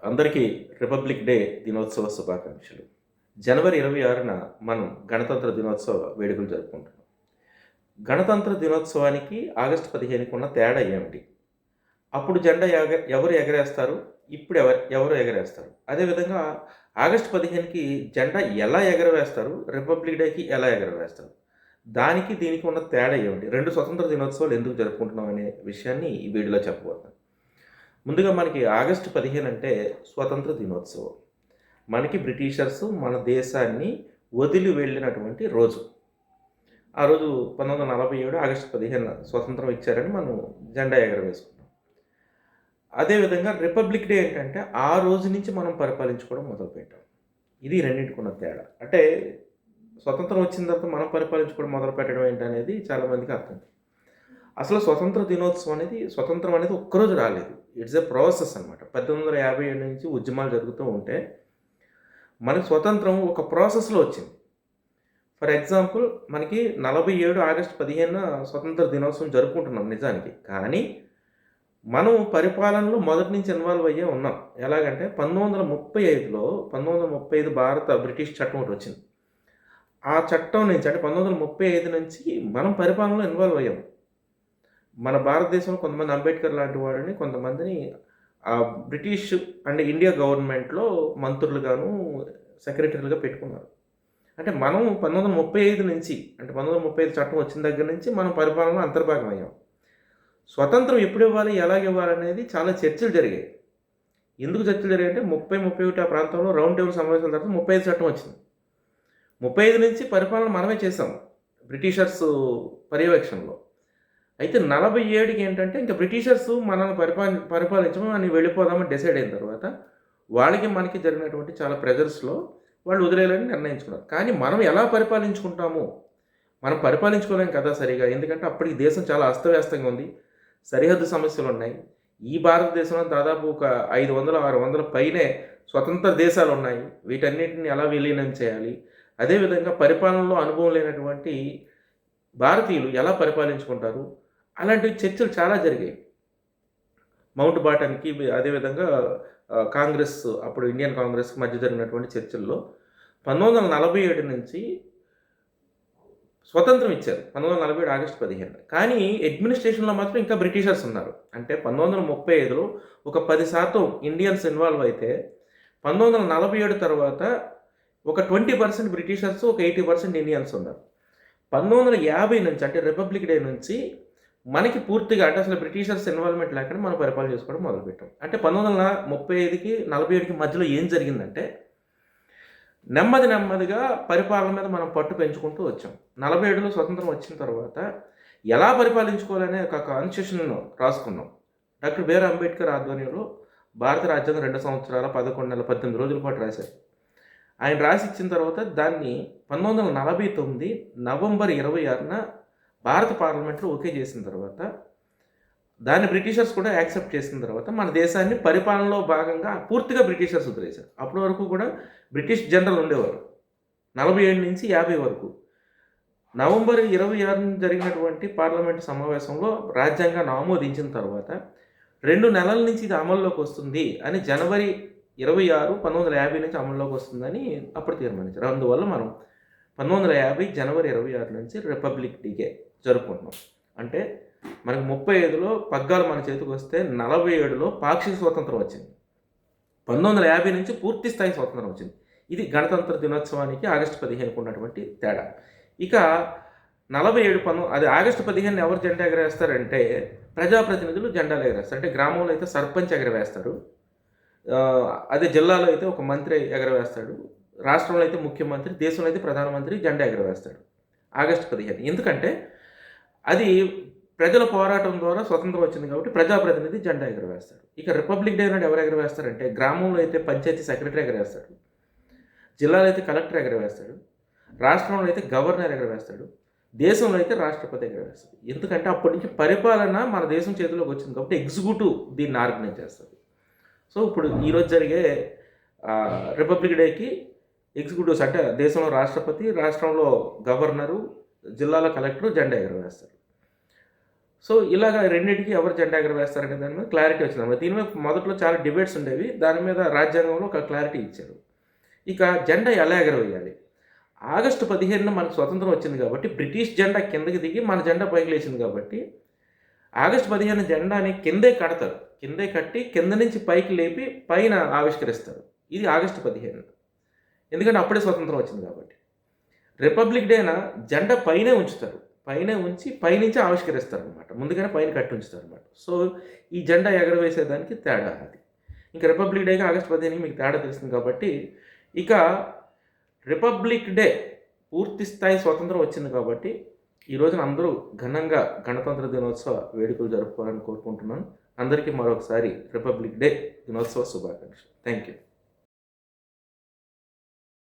అందరికీ republic day దినోత్సవ శుభాకాంక్షలు. జనవరి 26న మనం గణతంత్ర దినోత్సవ వేడుకలు జరుపుకుంటున్నాం. గణతంత్ర దినోత్సవానికి ఆగస్టు 15కి ఉన్న తేడా ఏమిటి? అప్పుడు జెండా ఎవరు ఎగరేస్తారు? ఇప్పుడు ఎవరు ఎగరేస్తారు? అదేవిధంగా ఆగస్టు 15కి జెండా ఎలా ఎగరవేస్తారు? రిపబ్లిక్ డేకి ఎలా ఎగరవేస్తారు? దానికి దీనికి ఉన్న తేడా ఏమిటి? 2 స్వతంత్ర దినోత్సవాలు ఎందుకు జరుపుకుంటున్నాం అనే విషయాన్ని ఈ వీడియోలో చెప్పబోతున్నాను. ముందుగా మనకి ఆగస్టు 15 అంటే స్వతంత్ర దినోత్సవం. మనకి బ్రిటిషర్స్ మన దేశాన్ని వదిలి వెళ్ళినటువంటి రోజు. ఆ రోజు 1947 ఆగస్టు 15 స్వతంత్రం ఇచ్చారని మనం జెండా ఎగరవేసుకున్నాం. అదేవిధంగా రిపబ్లిక్ డే ఏంటంటే ఆ రోజు నుంచి మనం పరిపాలించుకోవడం మొదలుపెట్టాం. ఇది రెండింటికి ఉన్న తేడా. అంటే స్వతంత్రం వచ్చిన తర్వాత మనం పరిపాలించుకోవడం మొదలుపెట్టడం ఏంటనేది చాలామందికి అర్థం. అసలు స్వతంత్రం అనేది ఒక్కరోజు రాలేదు. ఇట్స్ ఏ ప్రాసెస్ అనమాట. 1857 నుంచి ఉద్యమాలు జరుగుతూ ఉంటే మనకి స్వతంత్రం ఒక ప్రాసెస్లో వచ్చింది. ఫర్ ఎగ్జాంపుల్ మనకి 47 ఆగస్టు 15 స్వతంత్ర దినోత్సవం జరుపుకుంటున్నాం నిజానికి. కానీ మనం పరిపాలనలో మొదటి నుంచి ఇన్వాల్వ్ అయ్యే ఉన్నాం. ఎలాగంటే 1935 భారత బ్రిటిష్ చట్టం ఒకటి వచ్చింది. ఆ చట్టం నుంచి అంటే 1935 నుంచి మనం పరిపాలనలో ఇన్వాల్వ్ అయ్యాం. మన భారతదేశంలో కొంతమంది అంబేద్కర్ లాంటి వాళ్ళని కొంతమందిని బ్రిటిష్ అండ్ ఇండియా గవర్నమెంట్లో మంత్రులుగాను సెక్రటరీలుగా పెట్టుకున్నారు. అంటే మనం 1935 నుంచి అంటే 1935 చట్టం వచ్చిన దగ్గర నుంచి మనం పరిపాలనలో అంతర్భాగం అయ్యాం. స్వతంత్రం ఎప్పుడు ఇవ్వాలి, ఎలాగ ఇవ్వాలనేది చాలా చర్చలు జరిగాయి. ఎందుకు చర్చలు జరిగాయి అంటే 31 ఆ ప్రాంతంలో రౌండ్ టేబుల్ సమావేశాల తర్వాత 35 చట్టం వచ్చింది. 35 నుంచి పరిపాలన మనమే చేసాం బ్రిటిషర్స్ పర్యవేక్షణలో. అయితే 47కి ఏంటంటే ఇంకా బ్రిటిషర్స్ మనల్ని పరిపాలించడం అని వెళ్ళిపోదామని డిసైడ్ అయిన తర్వాత వాళ్ళకి మనకి జరిగినటువంటి చాలా ప్రెజర్స్లో వాళ్ళు వదిలేయాలని నిర్ణయించుకున్నారు. కానీ మనం ఎలా పరిపాలించుకుంటాము? మనం పరిపాలించుకోలేం కదా సరిగా. ఎందుకంటే అప్పటికి దేశం చాలా అస్తవ్యస్తంగా ఉంది. సరిహద్దు సమస్యలు ఉన్నాయి. ఈ భారతదేశంలో దాదాపు ఒక 500-600 పైనే స్వతంత్ర దేశాలు ఉన్నాయి. వీటన్నిటిని ఎలా విలీనం చేయాలి? అదేవిధంగా పరిపాలనలో అనుభవం లేనటువంటి భారతీయులు ఎలా పరిపాలించుకుంటారు? అలాంటి చర్చలు చాలా జరిగాయి. మౌంట్ బాటన్కి అదేవిధంగా కాంగ్రెస్ అప్పుడు ఇండియన్ కాంగ్రెస్కి మధ్య జరిగినటువంటి చర్చల్లో 1947 నుంచి స్వతంత్రం ఇచ్చారు. 1947 ఆగస్టు 15. కానీ అడ్మినిస్ట్రేషన్లో మాత్రం ఇంకా బ్రిటిషర్స్ ఉన్నారు. అంటే 1935లో ఒక 10% ఇండియన్స్ ఇన్వాల్వ్ అయితే 1947 తర్వాత ఒక 20% బ్రిటిషర్స్, ఒక 80% ఇండియన్స్ ఉన్నారు. 1950 నుంచి అంటే రిపబ్లిక్ డే నుంచి మనకి పూర్తిగా అంటే అసలు బ్రిటిషర్స్ ఇన్వాల్వ్మెంట్ లేకుండా మనం పరిపాలన చేసుకోవడం మొదలుపెట్టాం. అంటే 1935కి 47కి మధ్యలో ఏం జరిగిందంటే నెమ్మదిగా పరిపాలన మీద మనం పట్టు పెంచుకుంటూ వచ్చాం. 47లో స్వతంత్రం వచ్చిన తర్వాత ఎలా పరిపాలించుకోవాలనే ఒక కాన్స్టిట్యూషన్ రాసుకున్నాం. డాక్టర్ బిఆర్ అంబేద్కర్ ఆధ్వర్యంలో భారత రాజ్యాంగం 2 సంవత్సరాల 11 నెలల 18 రోజుల పాటు రాశారు. ఆయన రాసి ఇచ్చిన తర్వాత దాన్ని 1949 నవంబర్ 26న భారత పార్లమెంట్లో ఓకే చేసిన తర్వాత దాన్ని బ్రిటిషర్స్ కూడా యాక్సెప్ట్ చేసిన తర్వాత మన దేశాన్ని పరిపాలనలో భాగంగా పూర్తిగా బ్రిటిషర్స్ వదిలేశారు. అప్పటి వరకు కూడా బ్రిటిష్ జనరల్ ఉండేవారు 47 నుంచి 50 వరకు. నవంబర్ 26న జరిగినటువంటి పార్లమెంటు సమావేశంలో రాజ్యాంగాన్ని ఆమోదించిన తర్వాత 2 నెలల నుంచి ఇది అమల్లోకి వస్తుంది అని జనవరి 26, 1950 నుంచి అమల్లోకి వస్తుందని అప్పుడు తీర్మానించారు. అందువల్ల మనం 1950 జనవరి 26 నుంచి రిపబ్లిక్ డేకే జరుపుకుంటున్నాం. అంటే మనకి 35లో పగ్గాలు మన చేతికి వస్తే 47లో పాక్షిక స్వాతంత్రం వచ్చింది. 1950 నుంచి పూర్తి స్థాయి స్వాతంత్రం వచ్చింది. ఇది గణతంత్ర దినోత్సవానికి ఆగస్టు 15కు ఉన్నటువంటి తేడా. ఇక 47 అది ఆగస్టు 15 ఎవరు జెండా ఎగరేస్తారంటే ప్రజాప్రతినిధులు జెండాలు ఎగరేస్తారు. అంటే గ్రామంలో అయితే సర్పంచ్ ఎగరవేస్తారు, అదే జిల్లాలో అయితే ఒక మంత్రి ఎగరవేస్తాడు, రాష్ట్రంలో అయితే ముఖ్యమంత్రి, దేశంలో అయితే ప్రధానమంత్రి జెండా ఎగరవేస్తాడు ఆగస్టు 15. ఎందుకంటే అది ప్రజల పోరాటం ద్వారా స్వతంత్రం వచ్చింది కాబట్టి ప్రజాప్రతినిధి జెండా ఎగరవేస్తాడు. ఇక రిపబ్లిక్ డే నాడు ఎవరు ఎగరవేస్తారంటే గ్రామంలో అయితే పంచాయతీ సెక్రటరీ ఎగరవేస్తాడు, జిల్లాలో అయితే కలెక్టర్ ఎగరవేస్తాడు, రాష్ట్రంలో అయితే గవర్నర్ ఎగరవేస్తాడు, దేశంలో అయితే రాష్ట్రపతి ఎగరవేస్తాడు. ఎందుకంటే అప్పటి నుంచి పరిపాలన మన దేశం చేతిలోకి వచ్చింది కాబట్టి ఎగ్జిక్యూటివ్ దీన్ని ఆర్గనైజ్ చేస్తుంది. సో ఇప్పుడు ఈరోజు జరిగే రిపబ్లిక్ డేకి ఎగ్జిక్యూటివ్స్ అంటే దేశంలో రాష్ట్రపతి, రాష్ట్రంలో గవర్నరు, జిల్లాలో కలెక్టరు జెండా ఎగరవేస్తారు. సో ఇలాగ రెండింటికి ఎవరు జెండా ఎగరవేస్తారనే దాని మీద క్లారిటీ వచ్చింది. దీని మీద మొదట్లో చాలా డిబేట్స్ ఉండేవి. దాని మీద రాజ్యాంగంలో ఒక క్లారిటీ ఇచ్చారు. ఇక జెండా ఎలా ఎగరవేయాలి? ఆగస్టు 15న మనకు స్వతంత్రం వచ్చింది కాబట్టి బ్రిటిష్ జెండా కిందకి దిగి మన జెండా పైకి లేచింది కాబట్టి ఆగస్టు 15 జెండాని కిందే కడతారు. కిందే కట్టి కింద నుంచి పైకి లేపి పైన ఆవిష్కరిస్తారు. ఇది ఆగస్టు 15. ఎందుకంటే అప్పుడే స్వతంత్రం వచ్చింది కాబట్టి. రిపబ్లిక్ డేన జెండా పైనే ఉంచుతారు. పైనే ఉంచి పైనుంచి ఆవిష్కరిస్తారనమాట. ముందుగానే పైన కట్టి ఉంచుతారనమాట. సో ఈ జెండా ఎగరవేసేదానికి తేడా అది. ఇంకా రిపబ్లిక్ డేకి ఆగస్టు 15కి మీకు తేడా తెలుస్తుంది కాబట్టి ఇక రిపబ్లిక్ డే పూర్తి స్థాయి స్వతంత్రం వచ్చింది కాబట్టి ఈ రోజున అందరూ ఘనంగా గణతంత్ర దినోత్సవ వేడుకలు జరుపుకోవాలని కోరుకుంటున్నాను. అందరికీ మరొకసారి రిపబ్లిక్ డే దినోత్సవ శుభాకాంక్షలు. Thank you.